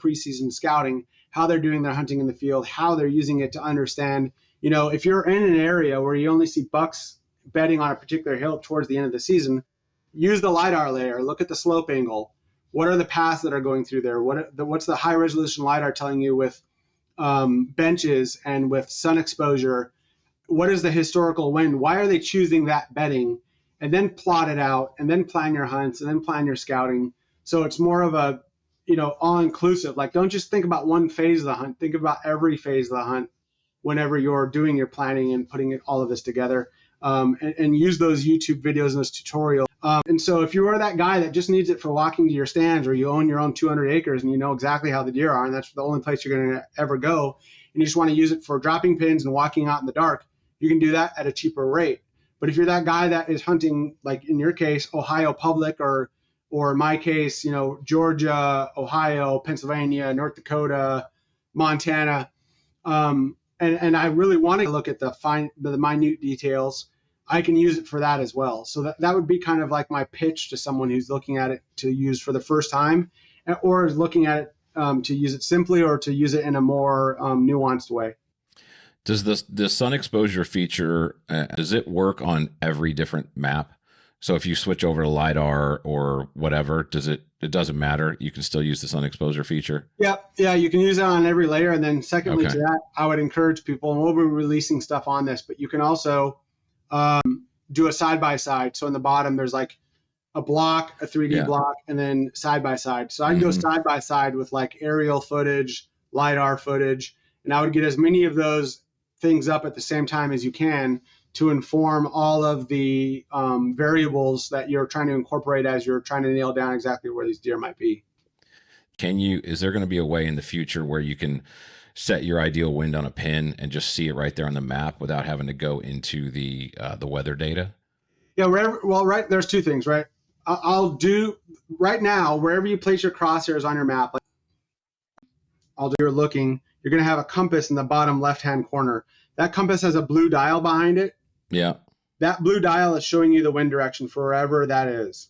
preseason scouting, how they're doing their hunting in the field, how they're using it to understand, if you're in an area where you only see bucks bedding on a particular hill towards the end of the season, use the LiDAR layer, look at the slope angle. What are the paths that are going through there? What's the high resolution LiDAR telling you with benches and with sun exposure? What is the historical wind? Why are they choosing that bedding? And then plot it out, and then plan your hunts, and then plan your scouting. So it's more of a, all-inclusive. Like, don't just think about one phase of the hunt. Think about every phase of the hunt whenever you're doing your planning and putting all of this together. And use those YouTube videos and those tutorials. And so if you are that guy that just needs it for walking to your stands, or you own your own 200 acres and you know exactly how the deer are, and that's the only place you're going to ever go, and you just want to use it for dropping pins and walking out in the dark, you can do that at a cheaper rate. But if you're that guy that is hunting, like in your case, Ohio public, or in my case, Georgia, Ohio, Pennsylvania, North Dakota, Montana, and I really want to look at the minute details, I can use it for that as well. So that would be kind of like my pitch to someone who's looking at it to use for the first time, or is looking at it to use it simply, or to use it in a more nuanced way. Does the sun exposure feature, does it work on every different map? So if you switch over to LiDAR or whatever, it doesn't matter? You can still use the sun exposure feature? Yeah, you can use that on every layer. And then secondly to that, I would encourage people, and we'll be releasing stuff on this, but you can also do a side-by-side. So in the bottom, there's like a block, a 3D block, and then side-by-side. So I'd go side-by-side with like aerial footage, LiDAR footage, and I would get as many of those things up at the same time as you can to inform all of the variables that you're trying to incorporate as you're trying to nail down exactly where these deer might be. Is there going to be a way in the future where you can set your ideal wind on a pin and just see it right there on the map without having to go into the weather data? Yeah, there's two things, right? I'll do right now, wherever you place your crosshairs on your map, you're looking, you're going to have a compass in the bottom left-hand corner. That compass has a blue dial behind it. Yeah. That blue dial is showing you the wind direction for wherever that is.